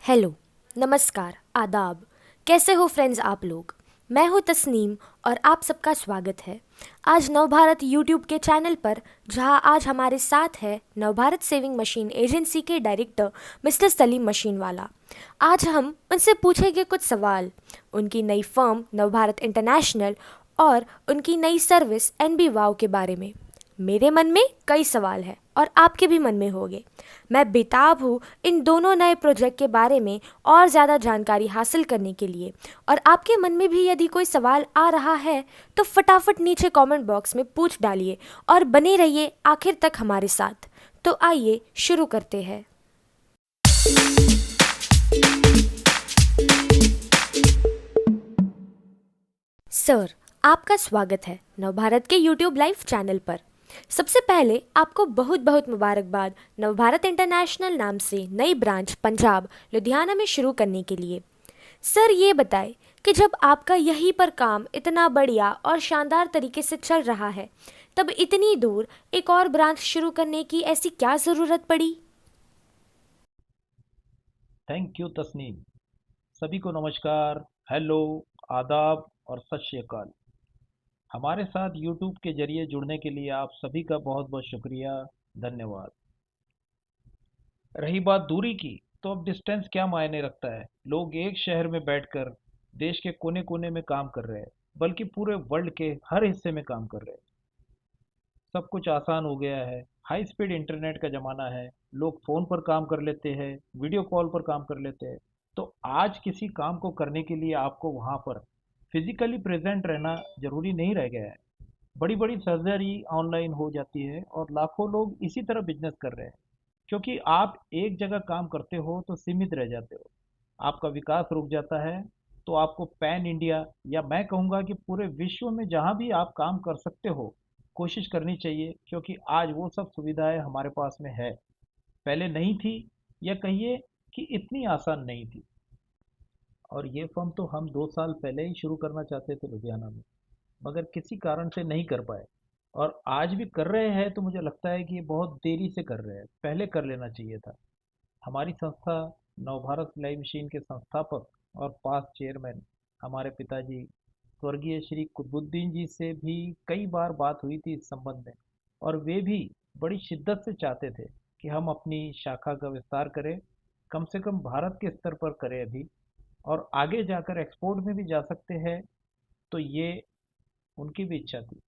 Hello, नमस्कार, आदाब। कैसे हो फ्रेंड्स आप लोग? मैं हूँ तस्नीम और आप सबका स्वागत है आज नवभारत यूट्यूब के चैनल पर, जहाँ आज हमारे साथ है नवभारत सेविंग मशीन एजेंसी के डायरेक्टर मिस्टर सलीम मशीनवाला। आज हम उनसे पूछेंगे कुछ सवाल उनकी नई फर्म नवभारत इंटरनेशनल और उनकी नई सर्विस एनबी वाव के बारे में। मेरे मन में कई सवाल हैं और आपके भी मन में होंगे। मैं बेताब हूँ इन दोनों नए प्रोजेक्ट के बारे में और ज़्यादा जानकारी हासिल करने के लिए। और आपके मन में भी यदि कोई सवाल आ रहा है तो फटाफट नीचे कमेंट बॉक्स में पूछ डालिए और बने रहिए आखिर तक हमारे साथ। तो आइए शुरू करते हैं। सर, आपका स्वागत है नवभारत के यूट्यूब लाइव चैनल पर। सबसे पहले आपको बहुत बहुत मुबारकबाद नवभारत इंटरनेशनल नाम से नई ब्रांच पंजाब लुधियाना में शुरू करने के लिए। सर, ये बताएं कि जब आपका यहीं पर काम इतना बढ़िया और शानदार तरीके से चल रहा है, तब इतनी दूर एक और ब्रांच शुरू करने की ऐसी क्या ज़रूरत पड़ी? Thank you Tasneem. सभी को नमस्कार, हेलो, आदाब और सत श्री अकाल। हमारे साथ यूट्यूब के जरिए जुड़ने के लिए आप सभी का बहुत बहुत शुक्रिया, धन्यवाद। रही बात दूरी की, तो अब डिस्टेंस क्या मायने रखता है। लोग एक शहर में बैठकर देश के कोने कोने में काम कर रहे हैं, बल्कि पूरे वर्ल्ड के हर हिस्से में काम कर रहे हैं। सब कुछ आसान हो गया है। हाई स्पीड इंटरनेट का ज़माना है। लोग फ़ोन पर काम कर लेते हैं, वीडियो कॉल पर काम कर लेते हैं। तो आज किसी काम को करने के लिए आपको वहाँ पर फिजिकली प्रेजेंट रहना ज़रूरी नहीं रह गया है। बड़ी बड़ी सर्जरी ऑनलाइन हो जाती है और लाखों लोग इसी तरह बिजनेस कर रहे हैं। क्योंकि आप एक जगह काम करते हो तो सीमित रह जाते हो, आपका विकास रुक जाता है। तो आपको पैन इंडिया, या मैं कहूँगा कि पूरे विश्व में जहाँ भी आप काम कर सकते हो, कोशिश करनी चाहिए। क्योंकि आज वो सब सुविधाएं हमारे पास में है, पहले नहीं थी, या कहिए कि इतनी आसान नहीं थी। और ये फर्म तो हम 2 साल पहले ही शुरू करना चाहते थे लुधियाना में, मगर किसी कारण से नहीं कर पाए। और आज भी कर रहे हैं तो मुझे लगता है कि ये बहुत देरी से कर रहे हैं, पहले कर लेना चाहिए था। हमारी संस्था नवभारत सिलाई मशीन के संस्थापक और पास्ट चेयरमैन हमारे पिताजी स्वर्गीय श्री कुतुबुद्दीन जी से भी कई बार बात हुई थी इस संबंध में। और वे भी बड़ी शिद्दत से चाहते थे कि हम अपनी शाखा का विस्तार करें, कम से कम भारत के स्तर पर करें अभी, और आगे जाकर एक्सपोर्ट में भी जा सकते हैं। तो ये उनकी भी इच्छा थी।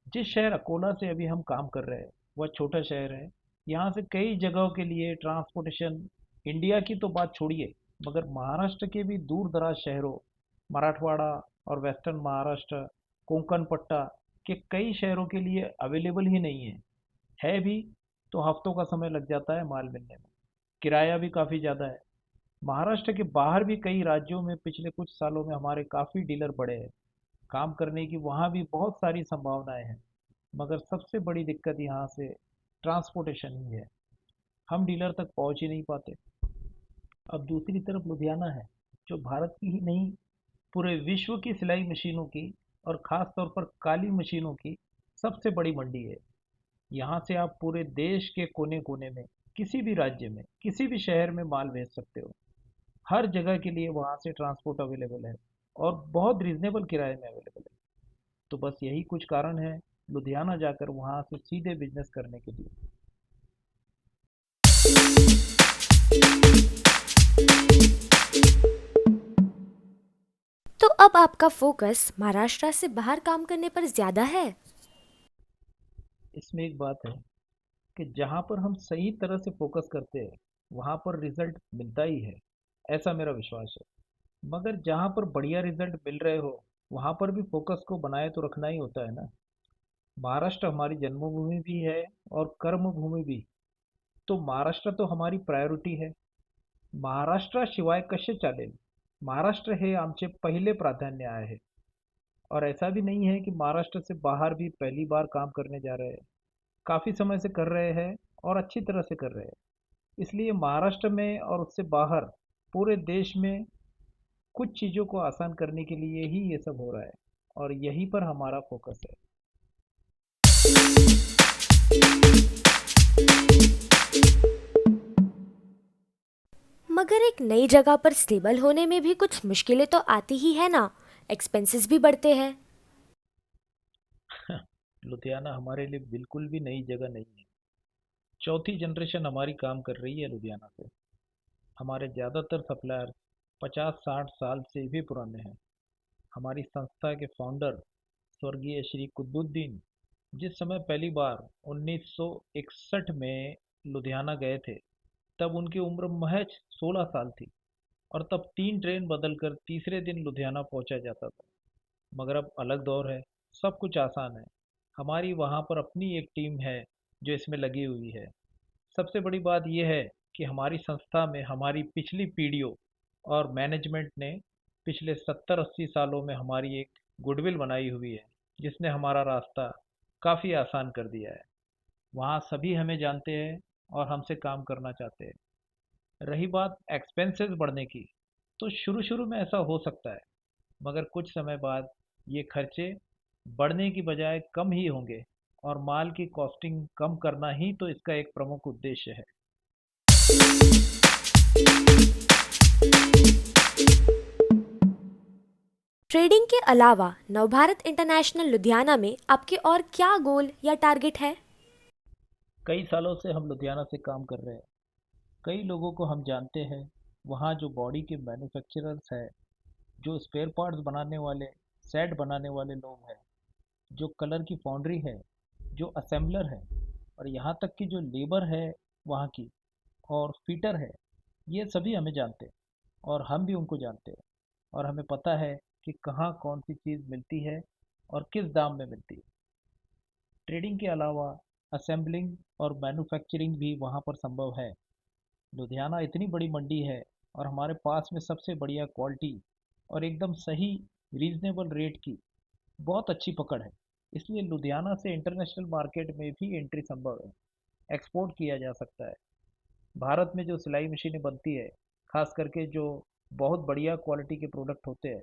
जिस शहर अकोला से अभी हम काम कर रहे हैं, वह छोटा शहर है। यहाँ से कई जगहों के लिए ट्रांसपोर्टेशन, इंडिया की तो बात छोड़िए, मगर महाराष्ट्र के भी दूर दराज शहरों, मराठवाड़ा और वेस्टर्न महाराष्ट्र, कोंकण पट्टा के कई शहरों के लिए अवेलेबल ही नहीं है भी तो हफ्तों का समय लग जाता है माल मिलने में। किराया भी काफ़ी ज़्यादा है। महाराष्ट्र के बाहर भी कई राज्यों में पिछले कुछ सालों में हमारे काफ़ी डीलर बढ़े हैं। काम करने की वहाँ भी बहुत सारी संभावनाएं हैं, मगर सबसे बड़ी दिक्कत यहाँ से ट्रांसपोर्टेशन ही है। हम डीलर तक पहुँच ही नहीं पाते। अब दूसरी तरफ लुधियाना है, जो भारत की ही नहीं, पूरे विश्व की सिलाई मशीनों की और ख़ास तौर पर काली मशीनों की सबसे बड़ी मंडी है। यहाँ से आप पूरे देश के कोने कोने में, किसी भी राज्य में, किसी भी शहर में माल भेज सकते हो। हर जगह के लिए वहाँ से ट्रांसपोर्ट अवेलेबल है, और बहुत रिजनेबल किराए में अवेलेबल है। तो बस यही कुछ कारण है लुधियाना जाकर वहाँ से सीधे बिजनेस करने के लिए। तो अब आपका फोकस महाराष्ट्र से बाहर काम करने पर ज़्यादा है? इसमें एक बात है कि जहाँ पर हम सही तरह से फोकस करते हैं, वहाँ पर रिजल्ट मिलता ही है, ऐसा मेरा विश्वास है। मगर जहाँ पर बढ़िया रिजल्ट मिल रहे हो, वहाँ पर भी फोकस को बनाए तो रखना ही होता है ना। महाराष्ट्र हमारी जन्मभूमि भी है और कर्म भूमि भी। तो महाराष्ट्र तो हमारी प्रायोरिटी है। महाराष्ट्राशिवाय कसे चालेल, महाराष्ट्र हे आमचे पहिले प्राधान्य आहे। और ऐसा भी नहीं है कि महाराष्ट्र से बाहर भी पहली बार काम करने जा रहे हैं, काफ़ी समय से कर रहे हैं और अच्छी तरह से कर रहे हैं। इसलिए महाराष्ट्र में और उससे बाहर पूरे देश में कुछ चीज़ों को आसान करने के लिए ही ये सब हो रहा है, और यहीं पर हमारा फोकस है। मगर एक नई जगह पर स्टेबल होने में भी कुछ मुश्किलें तो आती ही है ना। एक्सपेंसेस भी बढ़ते हैं। लुधियाना हमारे लिए बिल्कुल भी नई जगह नहीं है। चौथी जनरेशन हमारी काम कर रही है लुधियाना से। हमारे ज़्यादातर सप्लायर्स 50-60 साल से भी पुराने हैं। हमारी संस्था के फाउंडर स्वर्गीय श्री कुतुबुद्दीन जिस समय पहली बार 1961 में लुधियाना गए थे, तब उनकी उम्र महज 16 साल थी और तब 3 ट्रेन बदलकर तीसरे दिन लुधियाना पहुंचा जाता था। मगर अब अलग दौर है, सब कुछ आसान है। हमारी वहाँ पर अपनी एक टीम है जो इसमें लगी हुई है। सबसे बड़ी बात यह है कि हमारी संस्था में हमारी पिछली पीढ़ियों और मैनेजमेंट ने पिछले 70-80 सालों में हमारी एक गुडविल बनाई हुई है, जिसने हमारा रास्ता काफ़ी आसान कर दिया है। वहाँ सभी हमें जानते हैं और हमसे काम करना चाहते हैं। रही बात एक्सपेंसेस बढ़ने की, तो शुरू शुरू में ऐसा हो सकता है, मगर कुछ समय बाद ये खर्चे बढ़ने की बजाय कम ही होंगे और माल की कॉस्टिंग कम करना ही तो इसका एक प्रमुख उद्देश्य है। ट्रेडिंग के अलावा नवभारत इंटरनेशनल लुधियाना में आपके और क्या गोल या टारगेट है? कई सालों से हम लुधियाना से काम कर रहे हैं। कई लोगों को हम जानते हैं। वहाँ जो बॉडी के मैन्युफैक्चरर्स हैं, जो स्पेयर पार्ट्स बनाने वाले, सेट बनाने वाले लोग हैं, जो कलर की फाउंड्री है, जो असेंबलर है, और यहाँ तक कि जो लेबर है वहाँ की, और फिटर है, ये सभी हमें जानते हैं और हम भी उनको जानते हैं। और हमें पता है कि कहाँ कौन सी चीज़ मिलती है और किस दाम में मिलती है। ट्रेडिंग के अलावा असेंबलिंग और मैन्युफैक्चरिंग भी वहाँ पर संभव है। लुधियाना इतनी बड़ी मंडी है और हमारे पास में सबसे बढ़िया क्वालिटी और एकदम सही रीजनेबल रेट की बहुत अच्छी पकड़ है। इसलिए लुधियाना से इंटरनेशनल मार्केट में भी एंट्री संभव है। एक्सपोर्ट किया जा सकता है। भारत में जो सिलाई मशीनें बनती है, खास करके जो बहुत बढ़िया क्वालिटी के प्रोडक्ट होते हैं,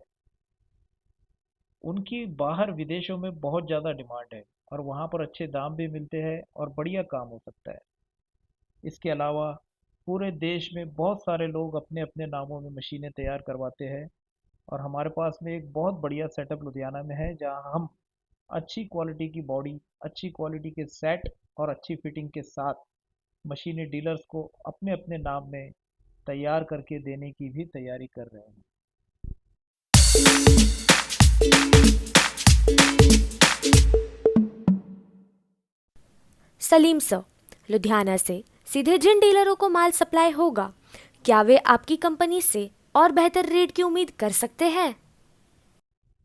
उनकी बाहर विदेशों में बहुत ज़्यादा डिमांड है और वहाँ पर अच्छे दाम भी मिलते हैं और बढ़िया काम हो सकता है। इसके अलावा पूरे देश में बहुत सारे लोग अपने अपने नामों में मशीनें तैयार करवाते हैं और हमारे पास में एक बहुत बढ़िया सेटअप लुधियाना में है, जहाँ हम अच्छी क्वालिटी की बॉडी, अच्छी क्वालिटी के सेट और अच्छी फिटिंग के साथ मशीनें डीलर्स को अपने अपने नाम में तैयार करके देने की भी तैयारी कर रहे हैं। सलीम सर, लुधियाना से सीधे जिन डीलरों को माल सप्लाई होगा, क्या वे आपकी कंपनी से और बेहतर रेट की उम्मीद कर सकते हैं?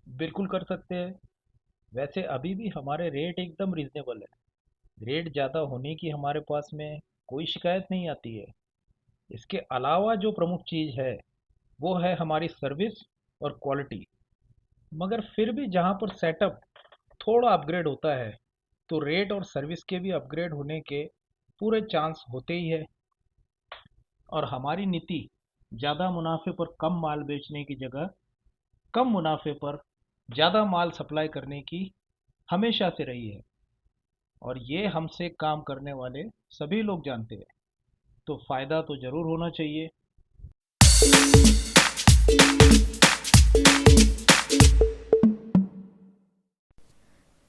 बिल्कुल कर सकते हैं। वैसे अभी भी हमारे रेट एकदम रीजनेबल है। रेट ज़्यादा होने की हमारे पास में कोई शिकायत नहीं आती है। इसके अलावा जो प्रमुख चीज़ है वो है हमारी सर्विस और क्वालिटी। मगर फिर भी जहाँ पर सेटअप थोड़ा अपग्रेड होता है, तो रेट और सर्विस के भी अपग्रेड होने के पूरे चांस होते ही है। और हमारी नीति ज़्यादा मुनाफे पर कम माल बेचने की जगह कम मुनाफे पर ज़्यादा माल सप्लाई करने की हमेशा से रही है, और ये हमसे काम करने वाले सभी लोग जानते हैं। तो फ़ायदा तो ज़रूर होना चाहिए।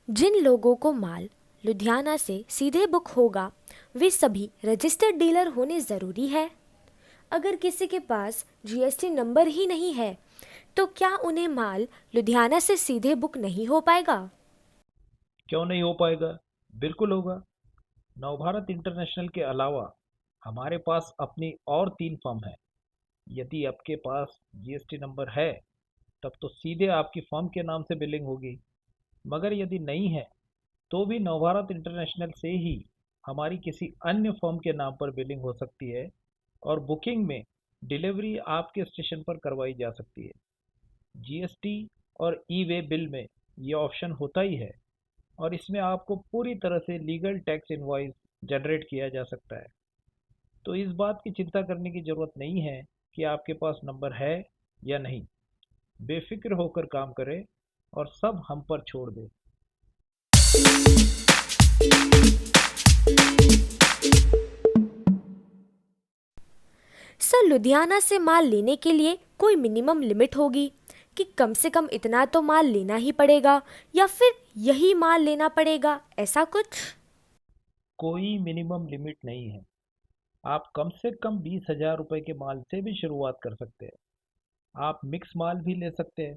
जिन लोगों को माल लुधियाना से सीधे बुक होगा, वे सभी रजिस्टर्ड डीलर होने ज़रूरी है। अगर किसी के पास जीएसटी नंबर ही नहीं है, तो क्या उन्हें माल लुधियाना से सीधे बुक नहीं हो पाएगा? क्यों नहीं हो पाएगा? बिल्कुल होगा। नवभारत इंटरनेशनल के अलावा हमारे पास अपनी और 3 फर्म है। यदि आपके पास जीएसटी नंबर है, तब तो सीधे आपकी फर्म के नाम से बिलिंग होगी। मगर यदि नहीं है, तो भी नवभारत इंटरनेशनल से ही हमारी किसी अन्य फर्म के नाम पर बिलिंग हो सकती है और बुकिंग में डिलीवरी आपके स्टेशन पर करवाई जा सकती है। जीएसटी और ई वे बिल में ये ऑप्शन होता ही है, और इसमें आपको पूरी तरह से लीगल टैक्स इनवॉइस जनरेट किया जा सकता है। तो इस बात की चिंता करने की ज़रूरत नहीं है कि आपके पास नंबर है या नहीं। बेफिक्र होकर काम करें और सब हम पर छोड़ दें। सर, लुधियाना से माल लेने के लिए कोई मिनिमम लिमिट होगी कि कम से कम इतना तो माल लेना ही पड़ेगा, या फिर यही माल लेना पड़ेगा, ऐसा कुछ? कोई मिनिमम लिमिट नहीं है। आप कम से कम 20,000 रुपए के माल से भी शुरुआत कर सकते हैं। आप मिक्स माल भी ले सकते हैं,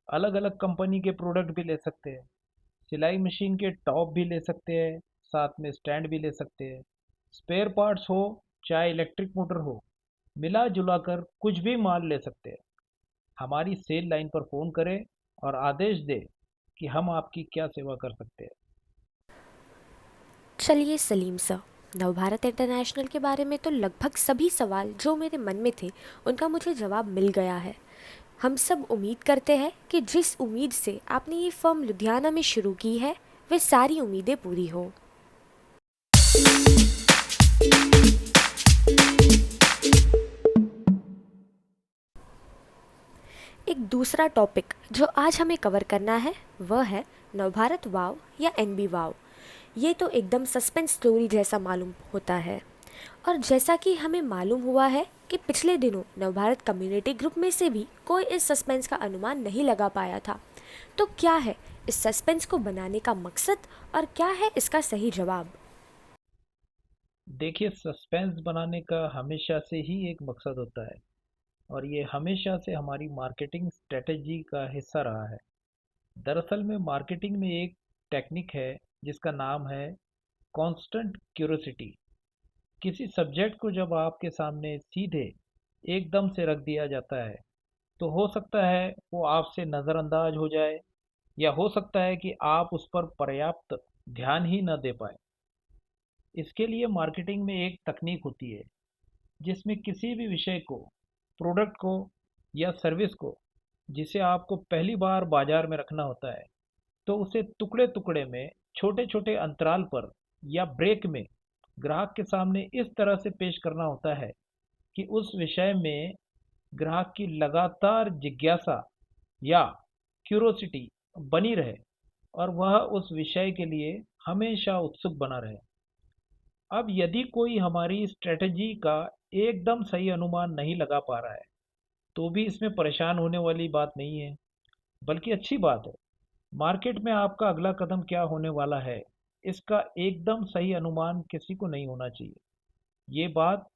अलग अलग कंपनी के प्रोडक्ट भी ले सकते हैं, सिलाई मशीन के टॉप भी ले सकते हैं, साथ में स्टैंड भी ले सकते हैं, स्पेयर पार्ट्स हो चाहे इलेक्ट्रिक मोटर हो, मिला जुला कर कुछ भी माल ले सकते हैं। हमारी सेल लाइन पर फ़ोन करें और आदेश दें कि हम आपकी क्या सेवा कर सकते हैं। चलिए सलीम सर, नवभारत इंटरनेशनल के बारे में तो लगभग सभी सवाल जो मेरे मन में थे उनका मुझे जवाब मिल गया है। हम सब उम्मीद करते हैं कि जिस उम्मीद से आपने ये फर्म लुधियाना में शुरू की है, वे सारी उम्मीदें पूरी हो। एक दूसरा टॉपिक जो आज हमें कवर करना है वह है नवभारत वाव या एनबी वाव। ये तो एकदम सस्पेंस स्टोरी जैसा मालूम होता है, और जैसा कि हमें मालूम हुआ है कि पिछले दिनों नवभारत कम्युनिटी ग्रुप में से भी कोई इस सस्पेंस का अनुमान नहीं लगा पाया था। तो क्या है इस सस्पेंस को बनाने का मकसद, और क्या है इसका सही जवाब? देखिए, सस्पेंस बनाने का हमेशा से ही एक मकसद होता है और ये हमेशा से हमारी मार्केटिंग स्ट्रेटजी का हिस्सा रहा है। दरअसल में मार्केटिंग में एक टेक्निक है जिसका नाम है कांस्टेंट क्यूरोसिटी। किसी सब्जेक्ट को जब आपके सामने सीधे एकदम से रख दिया जाता है तो हो सकता है वो आपसे नज़रअंदाज हो जाए, या हो सकता है कि आप उस पर पर्याप्त ध्यान ही न दे पाए। इसके लिए मार्केटिंग में एक तकनीक होती है जिसमें किसी भी विषय को, प्रोडक्ट को या सर्विस को जिसे आपको पहली बार बाजार में रखना होता है, तो उसे टुकड़े टुकड़े में छोटे छोटे अंतराल पर या ब्रेक में ग्राहक के सामने इस तरह से पेश करना होता है कि उस विषय में ग्राहक की लगातार जिज्ञासा या क्यूरोसिटी बनी रहे और वह उस विषय के लिए हमेशा उत्सुक बना रहे। अब यदि कोई हमारी स्ट्रेटजी का एकदम सही अनुमान नहीं लगा पा रहा है, तो भी इसमें परेशान होने वाली बात नहीं है, बल्कि अच्छी बात है। मार्केट में आपका अगला कदम क्या होने वाला है, इसका एकदम सही अनुमान किसी को नहीं होना चाहिए। ये बात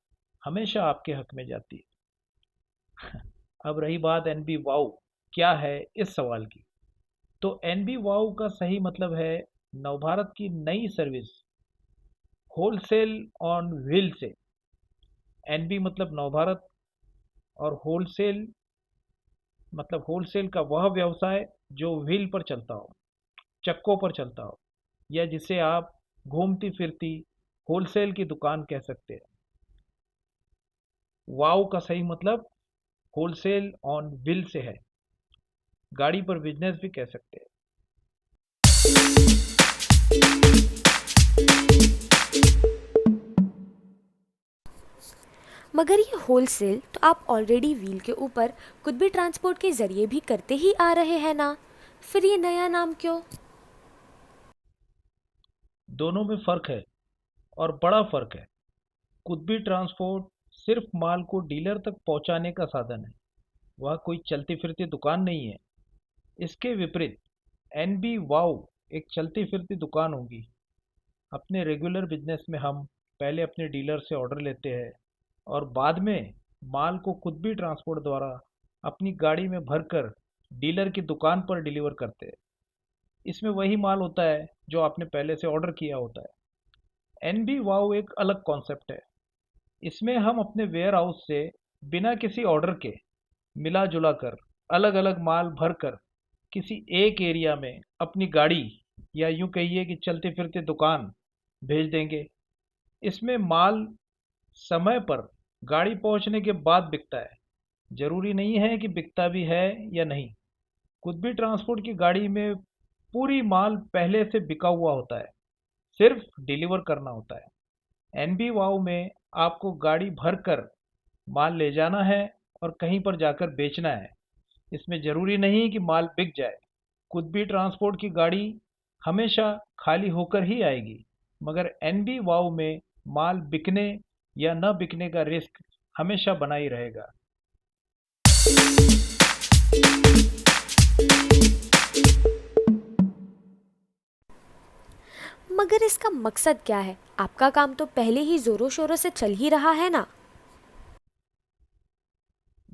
हमेशा आपके हक में जाती है। अब रही बात एनबी वाउ क्या है इस सवाल की, तो एनबी वाउ का सही मतलब है नवभारत की नई सर्विस होलसेल ऑन व्हील से। एनबी मतलब नवभारत, और होलसेल मतलब होलसेल का वह व्यवसाय जो व्हील पर चलता हो, चक्कों पर चलता हो, या जिसे आप घूमती फिरती होलसेल की दुकान कह सकते हैं। वाव का सही मतलब होलसेल ऑन व्हील से है, गाड़ी पर बिजनेस भी कह सकते हैं। मगर ये होलसेल तो आप ऑलरेडी व्हील के ऊपर खुद भी ट्रांसपोर्ट के जरिए भी करते ही आ रहे हैं ना, फिर ये नया नाम क्यों? दोनों में फर्क है, और बड़ा फर्क है। कुछ भी ट्रांसपोर्ट सिर्फ माल को डीलर तक पहुंचाने का साधन है, वह कोई चलती फिरती दुकान नहीं है। इसके विपरीत एनबी वाव एक चलती फिरती दुकान होगी। अपने रेगुलर बिजनेस में हम पहले अपने डीलर से ऑर्डर लेते हैं और बाद में माल को खुद भी ट्रांसपोर्ट द्वारा अपनी गाड़ी में भरकर डीलर की दुकान पर डिलीवर करते हैं। इसमें वही माल होता है जो आपने पहले से ऑर्डर किया होता है। एनबी वाव एक अलग कॉन्सेप्ट है। इसमें हम अपने वेयर हाउस से बिना किसी ऑर्डर के मिला जुला कर अलग अलग माल भरकर किसी एक एरिया में अपनी गाड़ी, या यूं कहिए कि चलती फिरती दुकान भेज देंगे। इसमें माल समय पर गाड़ी पहुंचने के बाद बिकता है। जरूरी नहीं है कि बिकता भी है या नहीं। खुद भी ट्रांसपोर्ट की गाड़ी में पूरी माल पहले से बिका हुआ होता है, सिर्फ डिलीवर करना होता है। एनबी वाव में आपको गाड़ी भर कर माल ले जाना है और कहीं पर जाकर बेचना है। इसमें ज़रूरी नहीं कि माल बिक जाए। खुद भी ट्रांसपोर्ट की गाड़ी हमेशा खाली होकर ही आएगी, मगर एनबी वाव में माल बिकने या न बिकने का रिस्क हमेशा बना ही रहेगा। मगर इसका मकसद क्या है? आपका काम तो पहले ही जोरों शोरों से चल ही रहा है ना।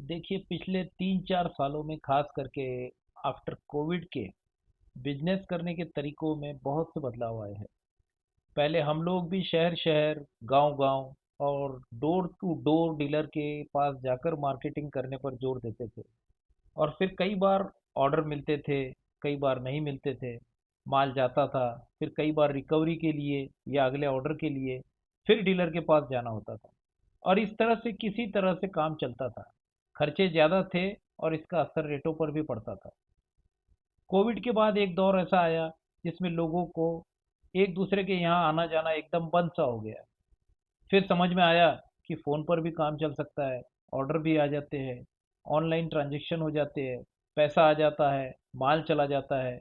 देखिए, पिछले 3-4 सालों में खास करके आफ्टर कोविड के बिजनेस करने के तरीकों में बहुत से बदलाव आए हैं। पहले हम लोग भी शहर शहर, गांव गांव और डोर टू डोर डीलर के पास जाकर मार्केटिंग करने पर जोर देते थे। और फिर कई बार ऑर्डर मिलते थे, कई बार नहीं मिलते थे। माल जाता था, फिर कई बार रिकवरी के लिए या अगले ऑर्डर के लिए फिर डीलर के पास जाना होता था। और इस तरह से किसी तरह से काम चलता था। खर्चे ज़्यादा थे और इसका असर रेटों पर भी पड़ता था। कोविड के बाद एक दौर ऐसा आया जिसमें लोगों को एक दूसरे के यहाँ आना जाना एकदम बंद सा हो गया। फिर समझ में आया कि फ़ोन पर भी काम चल सकता है, ऑर्डर भी आ जाते हैं, ऑनलाइन ट्रांजैक्शन हो जाते हैं, पैसा आ जाता है, माल चला जाता है।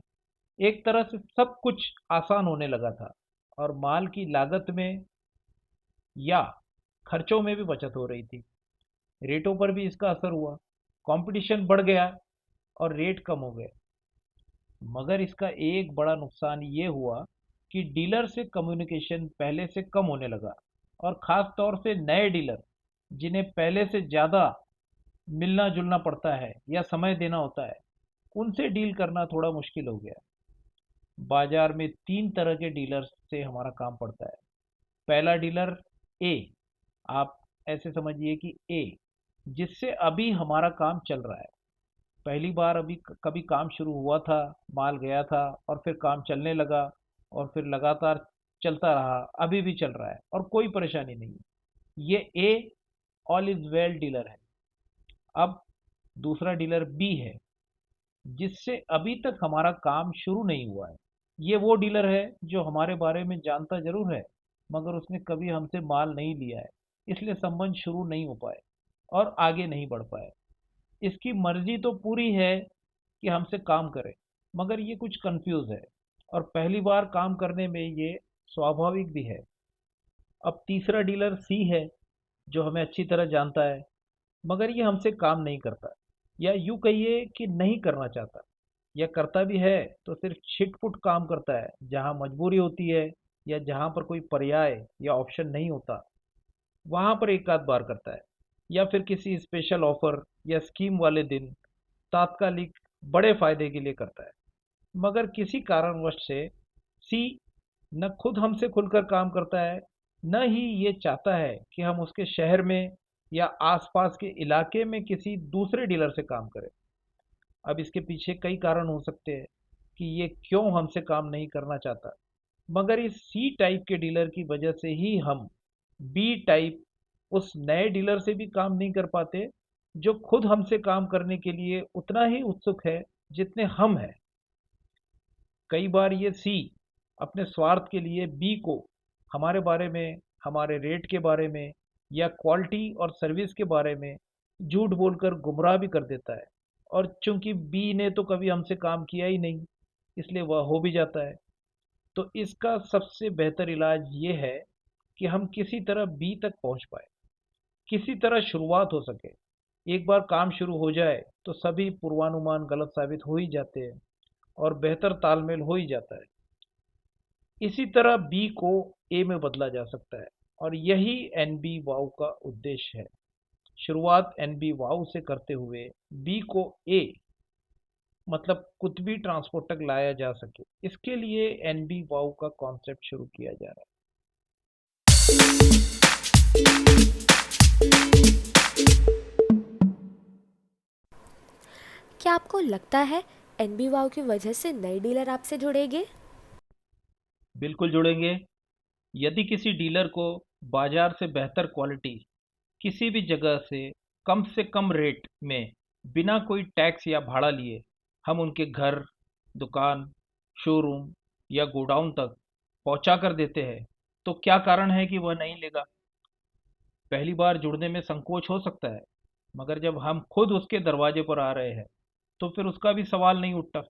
एक तरह से सब कुछ आसान होने लगा था और माल की लागत में या खर्चों में भी बचत हो रही थी। रेटों पर भी इसका असर हुआ, कंपटीशन बढ़ गया और रेट कम हो गए। मगर इसका एक बड़ा नुकसान ये हुआ कि डीलर से कम्युनिकेशन पहले से कम होने लगा। और ख़ास तौर से नए डीलर, जिन्हें पहले से ज़्यादा मिलना जुलना पड़ता है या समय देना होता है, उनसे डील करना थोड़ा मुश्किल हो गया। बाजार में 3 तरह के डीलर्स से हमारा काम पड़ता है। पहला डीलर ए, आप ऐसे समझिए कि ए, जिससे अभी हमारा काम चल रहा है। पहली बार अभी कभी काम शुरू हुआ था, माल गया था और फिर काम चलने लगा और फिर लगातार चलता रहा, अभी भी चल रहा है और कोई परेशानी नहीं है। ये ए, ऑल इज वेल डीलर है। अब दूसरा डीलर बी है, जिससे अभी तक हमारा काम शुरू नहीं हुआ है। ये वो डीलर है जो हमारे बारे में जानता जरूर है, मगर उसने कभी हमसे माल नहीं लिया है, इसलिए संबंध शुरू नहीं हो पाए और आगे नहीं बढ़ पाए। इसकी मर्जी तो पूरी है कि हमसे काम करे, मगर ये कुछ कंफ्यूज है और पहली बार काम करने में ये स्वाभाविक भी है। अब तीसरा डीलर सी है, जो हमें अच्छी तरह जानता है, मगर ये हमसे काम नहीं करता, या यूं कहिए कि नहीं करना चाहता। या करता भी है तो सिर्फ छिटपुट काम करता है, जहां मजबूरी होती है या जहां पर कोई पर्याय या ऑप्शन नहीं होता, वहां पर एक आध बार करता है। या फिर किसी स्पेशल ऑफर या स्कीम वाले दिन तात्कालिक बड़े फायदे के लिए करता है। मगर किसी कारणवश से सी न खुद हमसे खुलकर काम करता है, न ही ये चाहता है कि हम उसके शहर में या आसपास के इलाके में किसी दूसरे डीलर से काम करें। अब इसके पीछे कई कारण हो सकते हैं कि ये क्यों हमसे काम नहीं करना चाहता, मगर इस सी टाइप के डीलर की वजह से ही हम बी टाइप उस नए डीलर से भी काम नहीं कर पाते, जो खुद हमसे काम करने के लिए उतना ही उत्सुक है जितने हम हैं। कई बार ये सी अपने स्वार्थ के लिए बी को हमारे बारे में, हमारे रेट के बारे में या क्वालिटी और सर्विस के बारे में झूठ बोलकर गुमराह भी कर देता है। और चूंकि बी ने तो कभी हमसे काम किया ही नहीं, इसलिए वह हो भी जाता है। तो इसका सबसे बेहतर इलाज ये है कि हम किसी तरह बी तक पहुंच पाए, किसी तरह शुरुआत हो सके। एक बार काम शुरू हो जाए तो सभी पूर्वानुमान गलत साबित हो ही जाते हैं और बेहतर तालमेल हो ही जाता है। इसी तरह बी को ए में बदला जा सकता है और यही एनबी वाव का उद्देश्य है। शुरुआत एनबी वाव से करते हुए बी को ए, मतलब कुतबी ट्रांसपोर्ट तक लाया जा सके, इसके लिए एनबी वाव का कॉन्सेप्ट शुरू किया जा रहा क्या आपको लगता है एनबी वाव की वजह से नए डीलर आपसे जुड़ेंगे? है। बिल्कुल जुड़ेंगे। यदि किसी डीलर को बाजार से बेहतर क्वालिटी किसी भी जगह से कम रेट में, बिना कोई टैक्स या भाड़ा लिए, हम उनके घर, दुकान, शोरूम या गोडाउन तक पहुंचा कर देते हैं, तो क्या कारण है कि वह नहीं लेगा? पहली बार जुड़ने में संकोच हो सकता है, मगर जब हम खुद उसके दरवाजे पर आ रहे हैं तो फिर उसका भी सवाल नहीं उठता।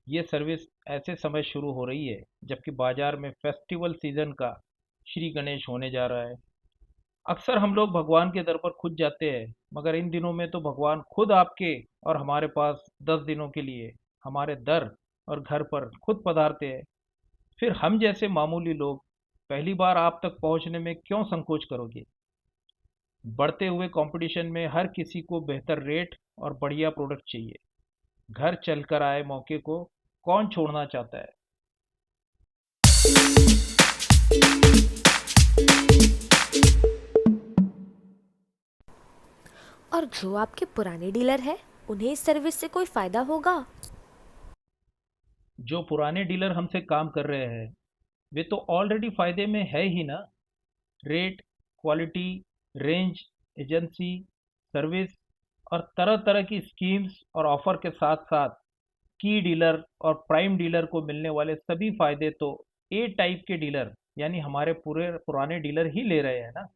ये सर्विस ऐसे समय शुरू हो रही है जबकि बाजार में फेस्टिवल सीजन का श्री गणेश होने जा रहा है। अक्सर हम लोग भगवान के दर पर खुद जाते हैं, मगर इन दिनों में तो भगवान खुद आपके और हमारे पास 10 दिनों के लिए हमारे दर और घर पर खुद पधारते हैं। फिर हम जैसे मामूली लोग पहली बार आप तक पहुंचने में क्यों संकोच करोगे? बढ़ते हुए कंपटीशन में हर किसी को बेहतर रेट और बढ़िया प्रोडक्ट चाहिए। घर चलकर आए मौके को कौन छोड़ना चाहता है? और जो आपके पुराने डीलर है, उन्हें इस सर्विस से कोई फ़ायदा होगा? जो पुराने डीलर हमसे काम कर रहे हैं, वे तो ऑलरेडी फायदे में है ही ना। Rate, quality, range, agency, service और तरह तरह की स्कीम्स और ऑफर के साथ साथ की डीलर और प्राइम डीलर को मिलने वाले सभी फायदे तो ए टाइप के डीलर यानी हमारे पूरे पुराने डीलर ही ले रहे हैं ना।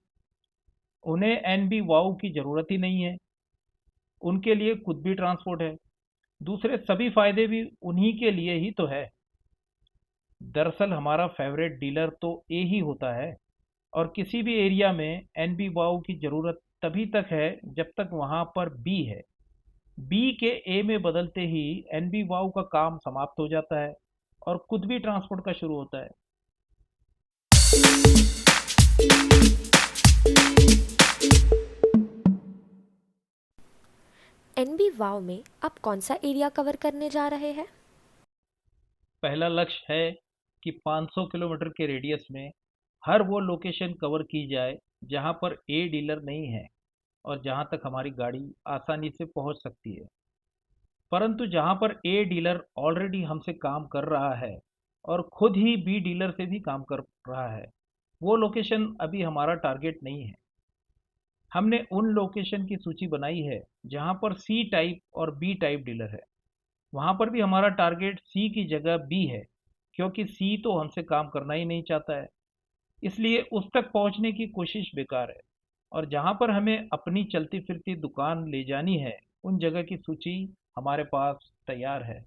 उन्हें एन बी वाओ की ज़रूरत ही नहीं है। उनके लिए खुद भी ट्रांसपोर्ट है। दूसरे सभी फायदे भी उन्हीं के लिए ही तो है। दरअसल हमारा फेवरेट डीलर तो ए ही होता है, और किसी भी एरिया में एन बी वाओ की ज़रूरत तभी तक है जब तक वहाँ पर बी है। बी के ए में बदलते ही एन बी वाओ का काम समाप्त हो जाता है और खुद भी ट्रांसपोर्ट का शुरू होता है। एनबी वाव में आप कौन सा एरिया कवर करने जा रहे हैं? पहला लक्ष्य है कि 500 किलोमीटर के रेडियस में हर वो लोकेशन कवर की जाए जहाँ पर ए डीलर नहीं है और जहाँ तक हमारी गाड़ी आसानी से पहुँच सकती है। परंतु जहाँ पर ए डीलर ऑलरेडी हमसे काम कर रहा है और खुद ही बी डीलर से भी काम कर रहा है, वो लोकेशन अभी हमारा टारगेट नहीं है। हमने उन लोकेशन की सूची बनाई है जहाँ पर सी टाइप और बी टाइप डीलर है। वहाँ पर भी हमारा टारगेट सी की जगह बी है, क्योंकि सी तो हमसे काम करना ही नहीं चाहता है। इसलिए उस तक पहुँचने की कोशिश बेकार है। और जहाँ पर हमें अपनी चलती फिरती दुकान ले जानी है, उन जगह की सूची हमारे पास तैयार है।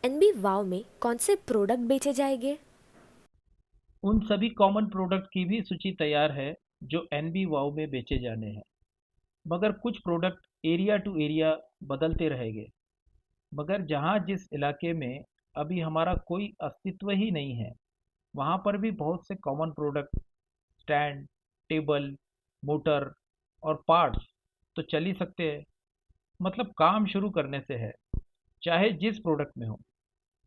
एनबी वाव में कौन से प्रोडक्ट बेचे जाएंगे? उन सभी कॉमन प्रोडक्ट की भी सूची तैयार है जो एन बी वाओ में बेचे जाने हैं। मगर कुछ प्रोडक्ट एरिया टू एरिया बदलते रहेंगे। मगर जहाँ जिस इलाके में अभी हमारा कोई अस्तित्व ही नहीं है, वहाँ पर भी बहुत से common product, stand, table, motor और पार्ट्स तो चल ही सकते हैं। मतलब काम शुरू करने से है, चाहे जिस प्रोडक्ट में हो।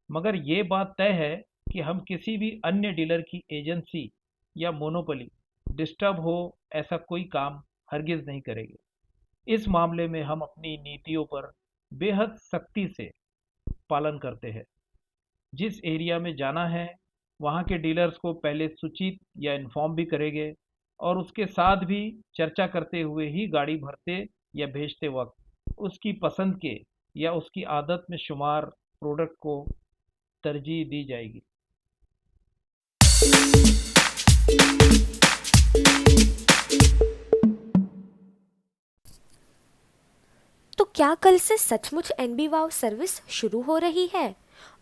मगर ये बात तय है कि हम किसी भी अन्य डीलर की एजेंसी या मोनोपोली डिस्टर्ब हो ऐसा कोई काम हरगिज नहीं करेंगे। इस मामले में हम अपनी नीतियों पर बेहद सख्ती से पालन करते हैं। जिस एरिया में जाना है, वहाँ के डीलर्स को पहले सूचित या इन्फॉर्म भी करेंगे, और उसके साथ भी चर्चा करते हुए ही गाड़ी भरते या भेजते वक्त उसकी पसंद के या उसकी आदत में शुमार प्रोडक्ट को तरजीह दी जाएगी। तो क्या कल से सचमुच एनबी वाव सर्विस शुरू हो रही है?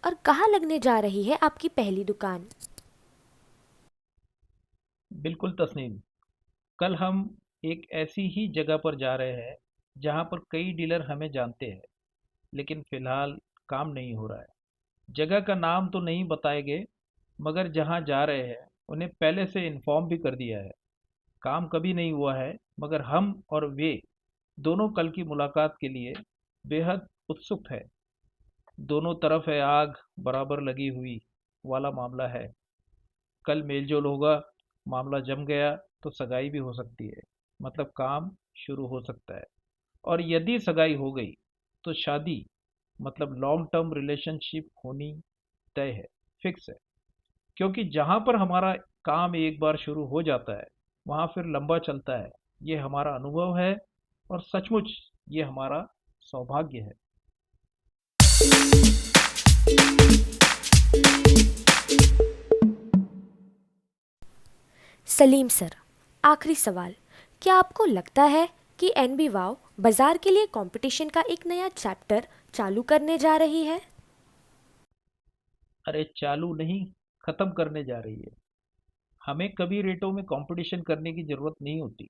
और कहाँ लगने जा रही है आपकी पहली दुकान? बिल्कुल तस्नीम, कल हम एक ऐसी ही जगह पर जा रहे हैं जहाँ पर कई डीलर हमें जानते हैं, लेकिन फिलहाल काम नहीं हो रहा है। जगह का नाम तो नहीं बताएंगे, मगर जहाँ जा रहे हैं उन्हें पहले से इन्फॉर्म भी कर दिया है। काम कभी नहीं हुआ है, मगर हम और वे दोनों कल की मुलाकात के लिए बेहद उत्सुक है। दोनों तरफ है आग बराबर लगी हुई वाला मामला है। कल मेलजोल होगा, मामला जम गया तो सगाई भी हो सकती है। मतलब काम शुरू हो सकता है। और यदि सगाई हो गई तो शादी, मतलब लॉन्ग टर्म रिलेशनशिप होनी तय है, फिक्स है। क्योंकि जहाँ पर हमारा काम एक बार शुरू हो जाता है, वहाँ फिर लंबा चलता है। ये हमारा अनुभव है, और सचमुच ये हमारा सौभाग्य है। सलीम सर, आखिरी सवाल, क्या आपको लगता है कि एनबी वाव बाजार के लिए कंपटीशन का एक नया चैप्टर चालू करने जा रही है? अरे चालू नहीं, खत्म करने जा रही है। हमें कभी रेटों में कंपटीशन करने की जरूरत नहीं होती।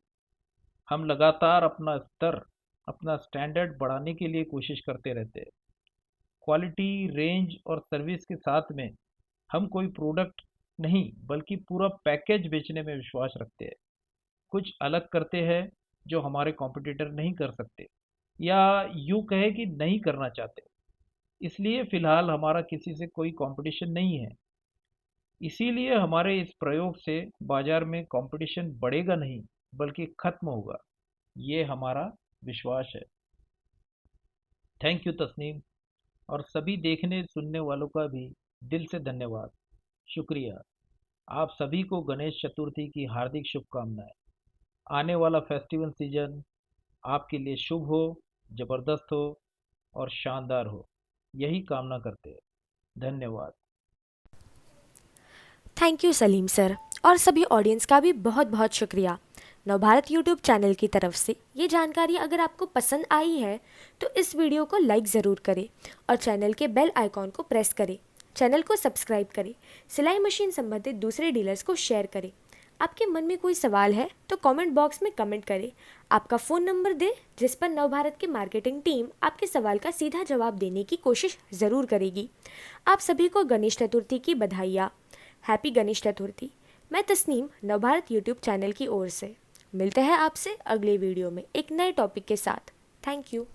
हम लगातार अपना स्तर, अपना स्टैंडर्ड बढ़ाने के लिए कोशिश करते रहते हैं। क्वालिटी, रेंज और सर्विस के साथ में हम कोई प्रोडक्ट नहीं बल्कि पूरा पैकेज बेचने में विश्वास रखते हैं। कुछ अलग करते हैं जो हमारे कॉम्पिटिटर नहीं कर सकते, या यूं कहे कि नहीं करना चाहते। इसलिए फिलहाल हमारा किसी से कोई कंपटीशन नहीं है। इसीलिए हमारे इस प्रयोग से बाजार में कंपटीशन बढ़ेगा नहीं, बल्कि खत्म होगा। ये हमारा विश्वास है। थैंक यू तस्नीम, और सभी देखने सुनने वालों का भी दिल से धन्यवाद। शुक्रिया। आप सभी को गणेश चतुर्थी की हार्दिक शुभकामनाएं। आने वाला फेस्टिवल सीजन आपके लिए शुभ हो, जबरदस्त हो और शानदार हो, यही कामना करते हैं। धन्यवाद। थैंक यू सलीम सर, और सभी ऑडियंस का भी बहुत बहुत शुक्रिया। नवभारत यूट्यूब चैनल की तरफ से ये जानकारी अगर आपको पसंद आई है तो इस वीडियो को लाइक ज़रूर करें और चैनल के बेल आइकॉन को प्रेस करें। चैनल को सब्सक्राइब करें। सिलाई मशीन संबंधित दूसरे डीलर्स को शेयर करें। आपके मन में कोई सवाल है तो कमेंट बॉक्स में कमेंट करें। आपका फ़ोन नंबर दें जिस पर नवभारत की मार्केटिंग टीम आपके सवाल का सीधा जवाब देने की कोशिश ज़रूर करेगी। आप सभी को गणेश चतुर्थी की बधाइयाँ। हैप्पी गणेश चतुर्थी। मैं तस्नीम, नवभारत यूट्यूब चैनल की ओर से। मिलते हैं आपसे अगले वीडियो में एक नए टॉपिक के साथ। Thank you.